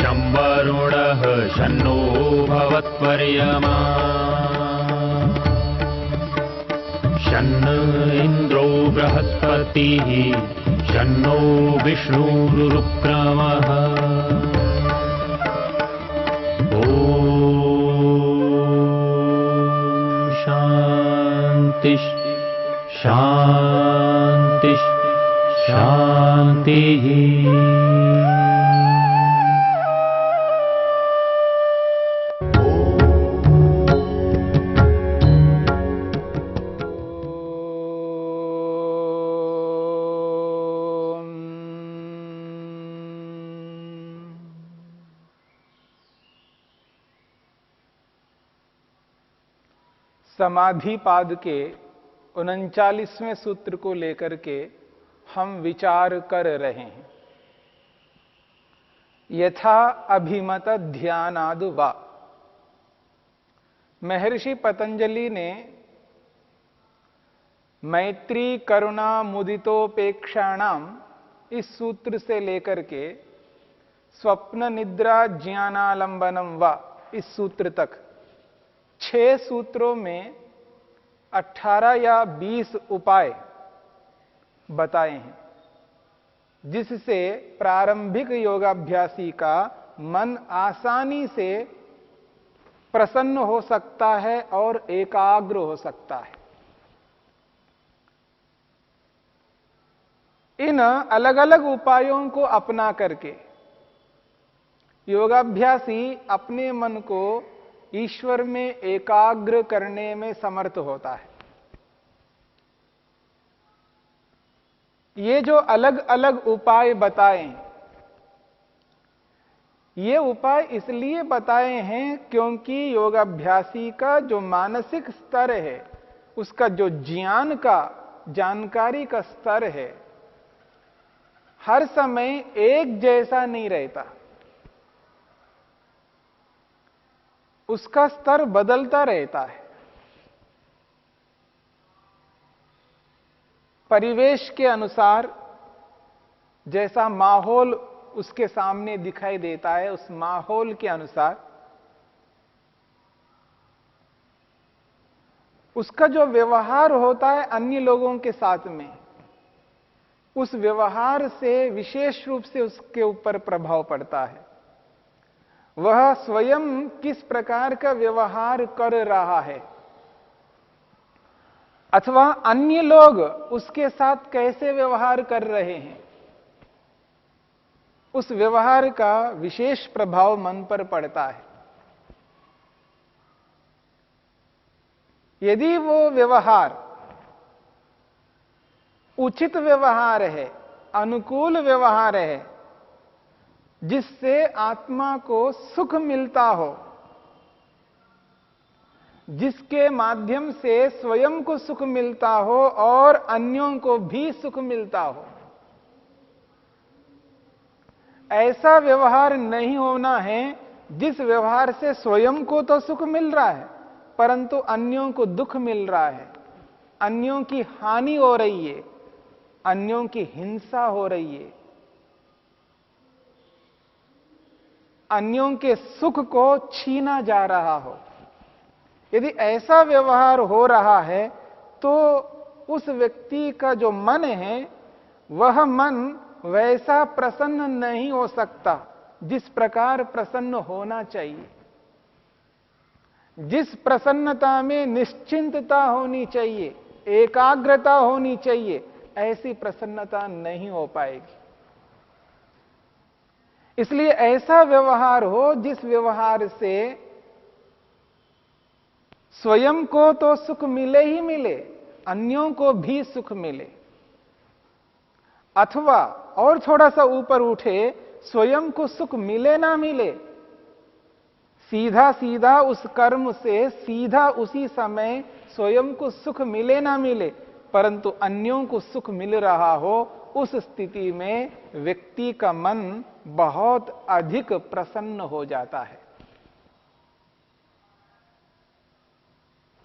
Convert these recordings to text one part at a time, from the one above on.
शं वरुणः शन्नो भवत्वर्यमा शन्न इन्द्रो बृहस्पतिः शन्नो विष्णुरुक्रमः ॐ शान्ति शान्ति शान्तिः। समाधिपाद के 39वें सूत्र को लेकर के हम विचार कर रहे हैं। यथा अभिमत ध्यानाद वा। महर्षि पतंजलि ने मैत्री करुणा मुदितोपेक्षाणाम इस सूत्र से लेकर के स्वप्न निद्रा ज्ञानालंबनम वा इस सूत्र तक 6 सूत्रों में 18 या 20 उपाय बताए हैं, जिससे प्रारंभिक योगाभ्यासी का मन आसानी से प्रसन्न हो सकता है और एकाग्र हो सकता है। इन अलग अलग उपायों को अपना करके योगाभ्यासी अपने मन को ईश्वर में एकाग्र करने में समर्थ होता है। ये जो अलग अलग उपाय बताए, ये उपाय इसलिए बताए हैं क्योंकि योगाभ्यासी का जो मानसिक स्तर है, उसका जो ज्ञान का जानकारी का स्तर है, हर समय एक जैसा नहीं रहता। उसका स्तर बदलता रहता है। परिवेश के अनुसार जैसा माहौल उसके सामने दिखाई देता है, उस माहौल के अनुसार उसका जो व्यवहार होता है अन्य लोगों के साथ में, उस व्यवहार से विशेष रूप से उसके ऊपर प्रभाव पड़ता है। वह स्वयं किस प्रकार का व्यवहार कर रहा है अथवा अन्य लोग उसके साथ कैसे व्यवहार कर रहे हैं, उस व्यवहार का विशेष प्रभाव मन पर पड़ता है। यदि वो व्यवहार उचित व्यवहार है, अनुकूल व्यवहार है, जिससे आत्मा को सुख मिलता हो, जिसके माध्यम से स्वयं को सुख मिलता हो और अन्यों को भी सुख मिलता हो, ऐसा व्यवहार नहीं होना है जिस व्यवहार से स्वयं को तो सुख मिल रहा है परंतु अन्यों को दुख मिल रहा है, अन्यों की हानि हो रही है, अन्यों की हिंसा हो रही है, अन्यों के सुख को छीना जा रहा हो। यदि ऐसा व्यवहार हो रहा है तो उस व्यक्ति का जो मन है वह मन वैसा प्रसन्न नहीं हो सकता जिस प्रकार प्रसन्न होना चाहिए। जिस प्रसन्नता में निश्चिंतता होनी चाहिए, एकाग्रता होनी चाहिए, ऐसी प्रसन्नता नहीं हो पाएगी। इसलिए ऐसा व्यवहार हो जिस व्यवहार से स्वयं को तो सुख मिले ही मिले, अन्यों को भी सुख मिले, अथवा और थोड़ा सा ऊपर उठे, स्वयं को सुख मिले ना मिले, सीधा सीधा उस कर्म से सीधा उसी समय स्वयं को सुख मिले ना मिले, परंतु अन्यों को सुख मिल रहा हो, उस स्थिति में व्यक्ति का मन बहुत अधिक प्रसन्न हो जाता है।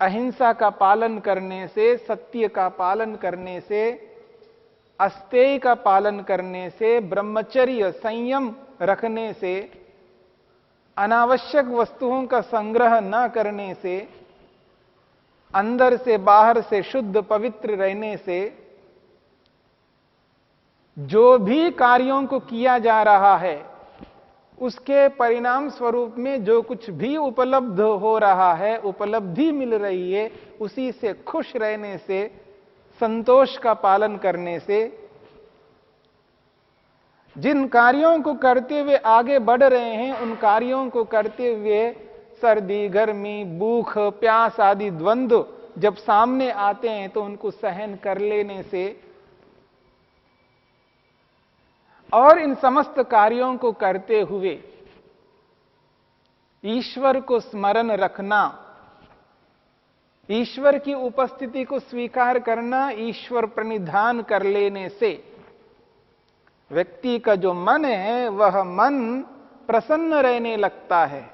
अहिंसा का पालन करने से, सत्य का पालन करने से, अस्तेय का पालन करने से, ब्रह्मचर्य संयम रखने से अनावश्यक वस्तुओं का संग्रह न करने से, अंदर से बाहर से शुद्ध पवित्र रहने से, जो भी कार्यों को किया जा रहा है उसके परिणाम स्वरूप में जो कुछ भी उपलब्ध हो रहा है, उपलब्धि मिल रही है, उसी से खुश रहने से, संतोष का पालन करने से, जिन कार्यों को करते हुए आगे बढ़ रहे हैं उन कार्यों को करते हुए सर्दी, गर्मी, भूख, प्यास आदि द्वंद्व जब सामने आते हैं तो उनको सहन कर लेने से और इन समस्त कार्यों को करते हुए ईश्वर को स्मरण रखना, ईश्वर की उपस्थिति को स्वीकार करना, ईश्वर प्रणिधान कर लेने से व्यक्ति का जो मन है वह मन प्रसन्न रहने लगता है।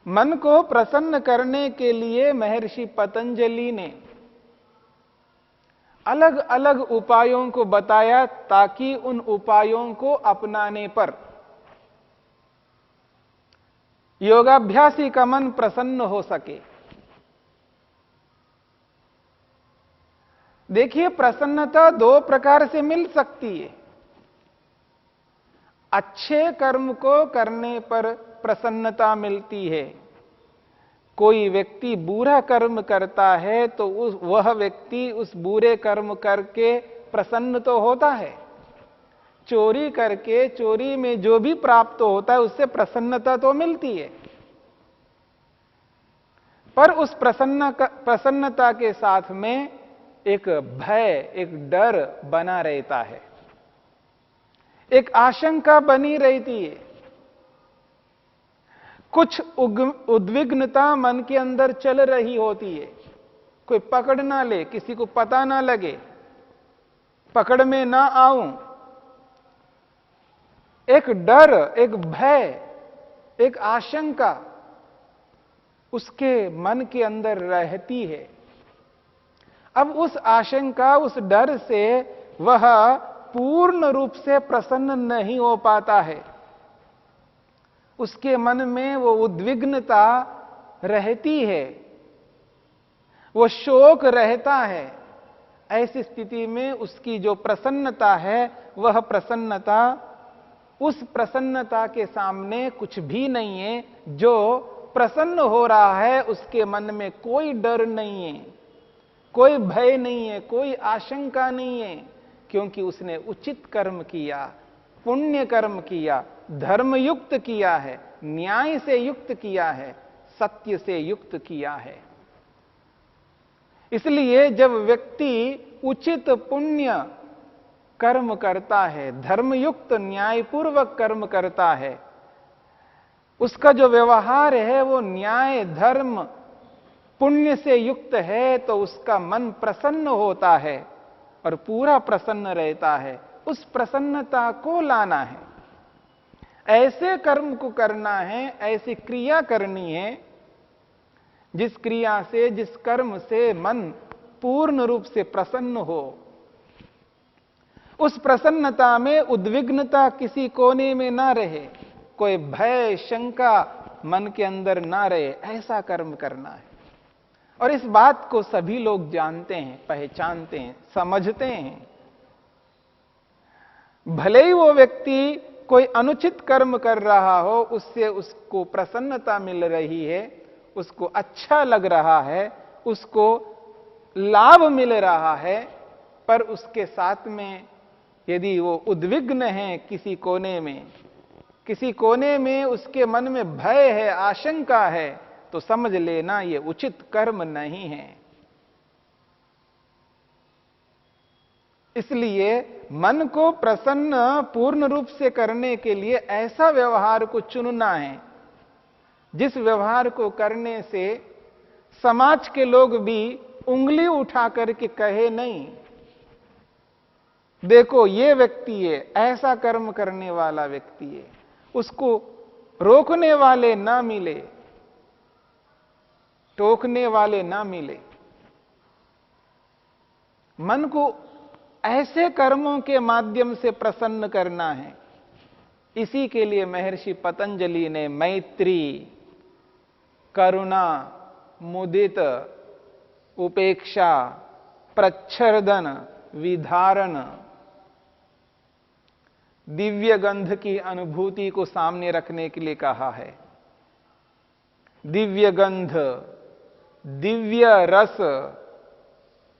मन को प्रसन्न करने के लिए महर्षि पतंजलि ने अलग अलग उपायों को बताया ताकि उन उपायों को अपनाने पर योगाभ्यासी का मन प्रसन्न हो सके। देखिए, प्रसन्नता दो प्रकार से मिल सकती है। अच्छे कर्म को करने पर प्रसन्नता मिलती है। कोई व्यक्ति बुरा कर्म करता है तो वह व्यक्ति उस बुरे कर्म करके प्रसन्न तो होता है। चोरी करके चोरी में जो भी प्राप्त होता है उससे प्रसन्नता तो मिलती है, पर उस प्रसन्नता के साथ में एक भय, एक डर बना रहता है, एक आशंका बनी रहती है। कुछ उद्विग्नता मन के अंदर चल रही होती है। कोई पकड़ ना ले, किसी को पता ना लगे, पकड़ में ना आऊं, एक डर, एक भय, एक आशंका उसके मन के अंदर रहती है। अब उस आशंका, उस डर से वह पूर्ण रूप से प्रसन्न नहीं हो पाता है। उसके मन में वो उद्विग्नता रहती है, वो शोक रहता है। ऐसी स्थिति में उसकी जो प्रसन्नता है वह प्रसन्नता, उस प्रसन्नता के सामने कुछ भी नहीं है। जो प्रसन्न हो रहा है उसके मन में कोई डर नहीं है, कोई भय नहीं है, कोई आशंका नहीं है, क्योंकि उसने उचित कर्म किया, पुण्य कर्म किया, धर्मयुक्त किया है, न्याय से युक्त किया है, सत्य से युक्त किया है। इसलिए जब व्यक्ति उचित पुण्य कर्म करता है, धर्मयुक्त न्यायपूर्वक कर्म करता है, उसका जो व्यवहार है वो न्याय, धर्म, पुण्य से युक्त है, तो उसका मन प्रसन्न होता है और पूरा प्रसन्न रहता है। उस प्रसन्नता को लाना है, ऐसे कर्म को करना है, ऐसी क्रिया करनी है जिस क्रिया से, जिस कर्म से मन पूर्ण रूप से प्रसन्न हो। उस प्रसन्नता में उद्विग्नता किसी कोने में ना रहे, कोई भय, शंका मन के अंदर ना रहे, ऐसा कर्म करना है। और इस बात को सभी लोग जानते हैं, पहचानते हैं, समझते हैं। भले ही वो व्यक्ति कोई अनुचित कर्म कर रहा हो, उससे उसको प्रसन्नता मिल रही है, उसको अच्छा लग रहा है, उसको लाभ मिल रहा है, पर उसके साथ में यदि वो उद्विग्न है किसी कोने में उसके मन में भय है, आशंका है, तो समझ लेना ये उचित कर्म नहीं है। इसलिए मन को प्रसन्न पूर्ण रूप से करने के लिए ऐसा व्यवहार को चुनना है जिस व्यवहार को करने से समाज के लोग भी उंगली उठा करके कहे, नहीं देखो ये व्यक्ति है, ऐसा कर्म करने वाला व्यक्ति है, उसको रोकने वाले ना मिले, टोकने वाले ना मिले। मन को ऐसे कर्मों के माध्यम से प्रसन्न करना है इसी के लिए महर्षि पतंजलि ने मैत्री, करुणा, मुदित, उपेक्षा, प्रच्छर्दन, विधारण, दिव्य गंध की अनुभूति को सामने रखने के लिए कहा है। दिव्य गंध, दिव्य रस,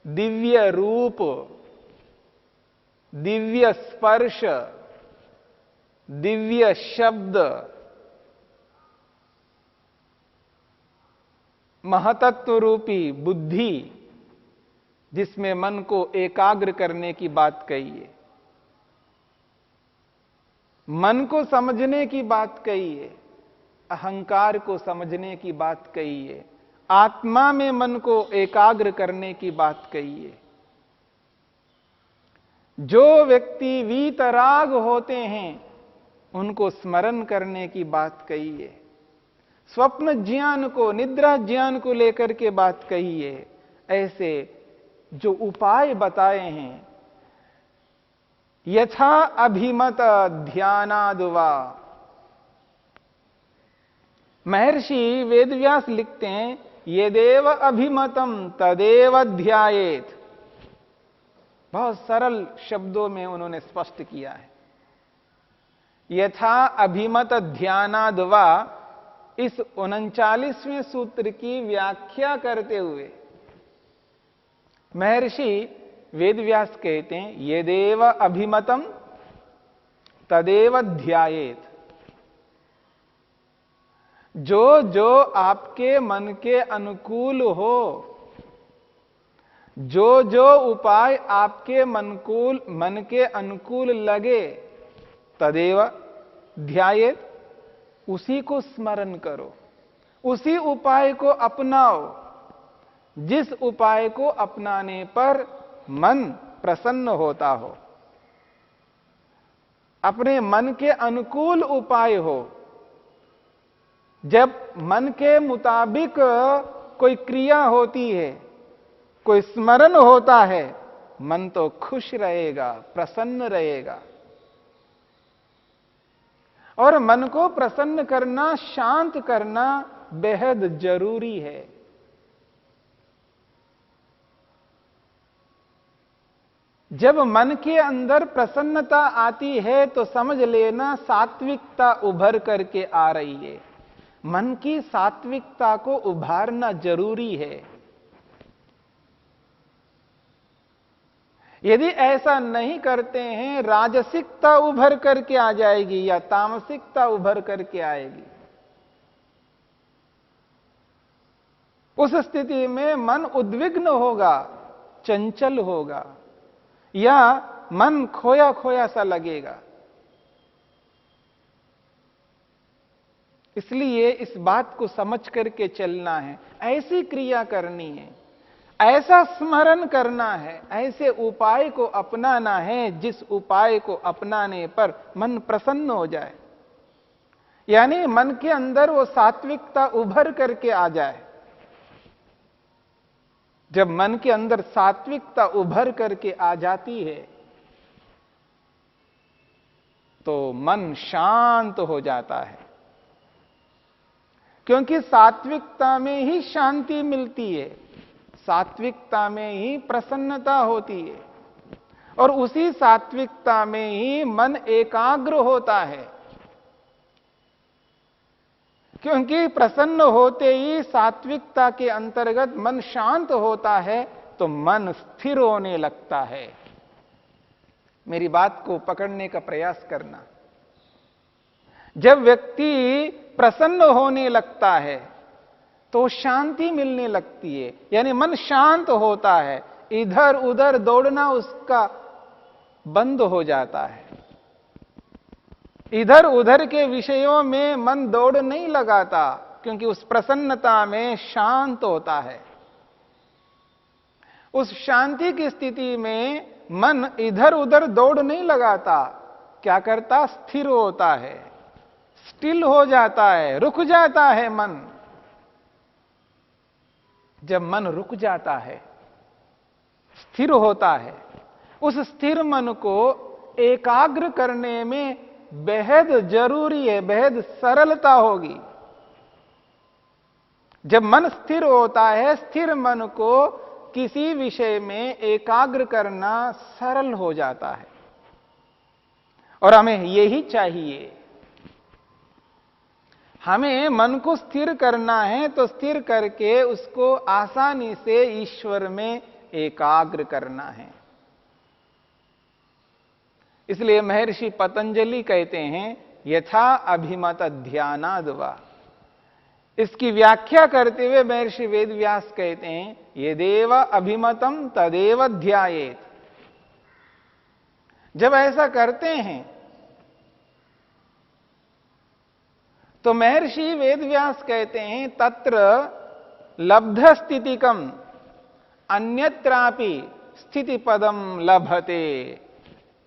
दिव्य रूप, दिव्य स्पर्श, दिव्य शब्द, महतत्व रूपी बुद्धि, जिसमें मन को एकाग्र करने की बात कही है, मन को समझने की बात कही है, अहंकार को समझने की बात कही है, आत्मा में मन को एकाग्र करने की बात कही है। जो व्यक्ति वीतराग होते हैं उनको स्मरण करने की बात कही है। स्वप्न ज्ञान को, निद्रा ज्ञान को लेकर के बात कही है। ऐसे जो उपाय बताए हैं, यथा अभिमत ध्यानादवा। महर्षि वेदव्यास लिखते हैं, यदेव अभिमतम तदेव ध्यायेत। बहुत सरल शब्दों में उन्होंने स्पष्ट किया है। यथा अभिमत ध्यानादवा, इस 39वें सूत्र की व्याख्या करते हुए महर्षि वेदव्यास कहते हैं, यदेव अभिमतम तदेव ध्यायेत। जो जो आपके मन के अनुकूल हो, जो जो उपाय आपके मन के अनुकूल लगे, तदेव ध्यायेत, उसी को स्मरण करो, उसी उपाय को अपनाओ, जिस उपाय को अपनाने पर मन प्रसन्न होता हो, अपने मन के अनुकूल उपाय हो। जब मन के मुताबिक कोई क्रिया होती है, कोई स्मरण होता है, मन तो खुश रहेगा, प्रसन्न रहेगा। और मन को प्रसन्न करना, शांत करना बेहद जरूरी है। जब मन के अंदर प्रसन्नता आती है तो समझ लेना सात्विकता उभर करके आ रही है। मन की सात्विकता को उभारना जरूरी है। यदि ऐसा नहीं करते हैं, राजसिकता उभर करके आ जाएगी या तामसिकता उभर करके आएगी। उस स्थिति में मन उद्विग्न होगा, चंचल होगा, या मन खोया खोया सा लगेगा। इसलिए इस बात को समझ करके चलना है, ऐसी क्रिया करनी है, ऐसा स्मरण करना है, ऐसे उपाय को अपनाना है जिस उपाय को अपनाने पर मन प्रसन्न हो जाए, यानी मन के अंदर वो सात्विकता उभर करके आ जाए। जब मन के अंदर सात्विकता उभर करके आ जाती है तो मन शांत हो जाता है, क्योंकि सात्विकता में ही शांति मिलती है, सात्विकता में ही प्रसन्नता होती है, और उसी सात्विकता में ही मन एकाग्र होता है। क्योंकि प्रसन्न होते ही सात्विकता के अंतर्गत मन शांत होता है तो मन स्थिर होने लगता है। मेरी बात को पकड़ने का प्रयास करना। जब व्यक्ति प्रसन्न होने लगता है तो शांति मिलने लगती है, यानी मन शांत होता है, इधर उधर दौड़ना उसका बंद हो जाता है। इधर उधर के विषयों में मन दौड़ नहीं लगाता, क्योंकि उस प्रसन्नता में शांत होता है। उस शांति की स्थिति में मन इधर उधर दौड़ नहीं लगाता, क्या करता? स्थिर होता है, स्टिल हो जाता है, रुक जाता है मन। जब मन रुक जाता है, स्थिर होता है, उस स्थिर मन को एकाग्र करने में बेहद जरूरी है, बेहद सरलता होगी। जब मन स्थिर होता है, स्थिर मन को किसी विषय में एकाग्र करना सरल हो जाता है, और हमें यही चाहिए। हमें मन को स्थिर करना है तो स्थिर करके उसको आसानी से ईश्वर में एकाग्र करना है। इसलिए महर्षि पतंजलि कहते हैं, यथा अभिमत ध्यानाद वा। इसकी व्याख्या करते हुए महर्षि वेदव्यास कहते हैं, यदेव अभिमतम तदेव ध्यायेत। जब ऐसा करते हैं तो महर्षि वेदव्यास कहते हैं, तत्र लब्ध स्थितिकम अन्यत्रापि स्थिति पदम लभते।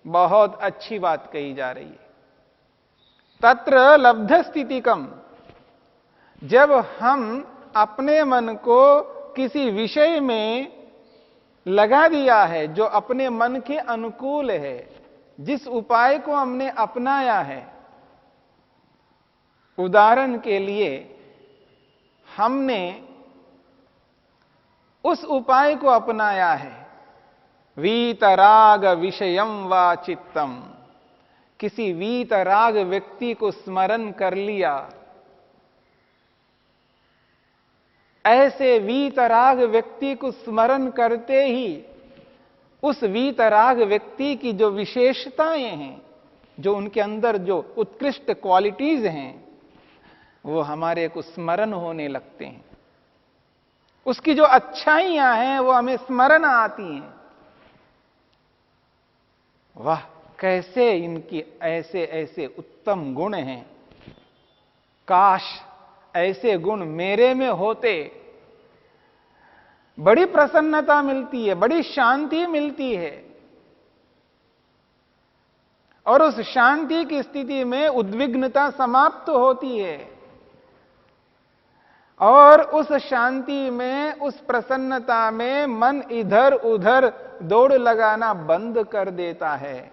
बहुत अच्छी बात कही जा रही है। तत्र लब्ध स्थितिकम, जब हम अपने मन को किसी विषय में लगा दिया है जो अपने मन के अनुकूल है, जिस उपाय को हमने अपनाया है, उदाहरण के लिए हमने उस उपाय को अपनाया है, वीतराग विषयम वा चित्तम, किसी वीतराग व्यक्ति को स्मरण कर लिया। ऐसे वीतराग व्यक्ति को स्मरण करते ही उस वीतराग व्यक्ति की जो विशेषताएं हैं, जो उनके अंदर जो उत्कृष्ट क्वालिटीज हैं, वो हमारे को स्मरण होने लगते हैं। उसकी जो अच्छाइयां हैं वो हमें स्मरण आती हैं। वाह, कैसे इनकी ऐसे ऐसे उत्तम गुण हैं, काश ऐसे गुण मेरे में होते। बड़ी प्रसन्नता मिलती है, बड़ी शांति मिलती है, और उस शांति की स्थिति में उद्विग्नता समाप्त होती है, और उस शांति में, उस प्रसन्नता में मन इधर उधर दौड़ लगाना बंद कर देता है।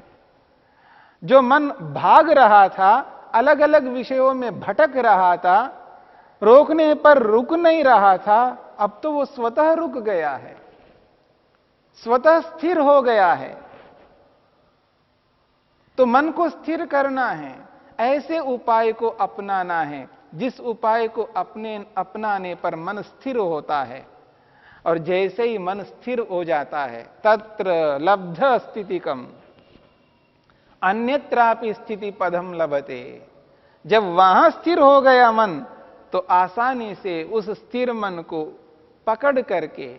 जो मन भाग रहा था, अलग अलग विषयों में भटक रहा था, रोकने पर रुक नहीं रहा था, अब तो वो स्वतः रुक गया है, स्वतः स्थिर हो गया है। तो मन को स्थिर करना है, ऐसे उपाय को अपनाना है जिस उपाय को अपनाने पर मन स्थिर होता है। और जैसे ही मन स्थिर हो जाता है, तत्र लब्ध स्थितिकम अन्यत्रापि स्थिति पदम लभते। जब वहां स्थिर हो गया मन, तो आसानी से उस स्थिर मन को पकड़ करके,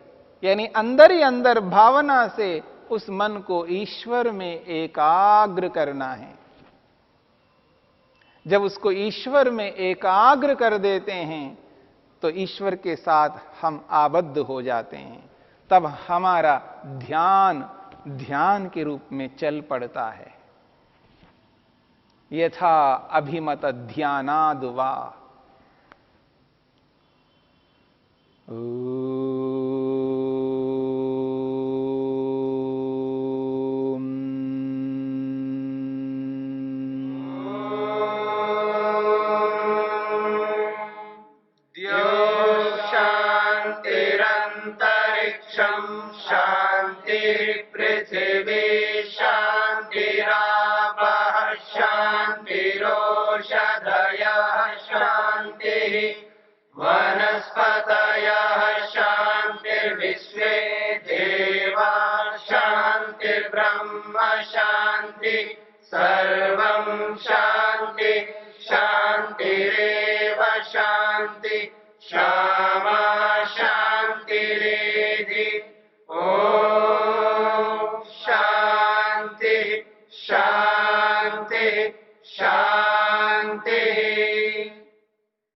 यानी अंदर ही अंदर भावना से उस मन को ईश्वर में एकाग्र करना है। जब उसको ईश्वर में एकाग्र कर देते हैं तो ईश्वर के साथ हम आबद्ध हो जाते हैं। तब हमारा ध्यान ध्यान के रूप में चल पड़ता है। यथा अभिमत ध्यानाद वा। शांति पृथ्वी शांतिरापः शांतिरोषधयः शांति वनस्पतयः शांतिर्विश्वे देवा शांतिर्ब्रह्म शांति सर्वं शांति शांतिरेव शांति शांति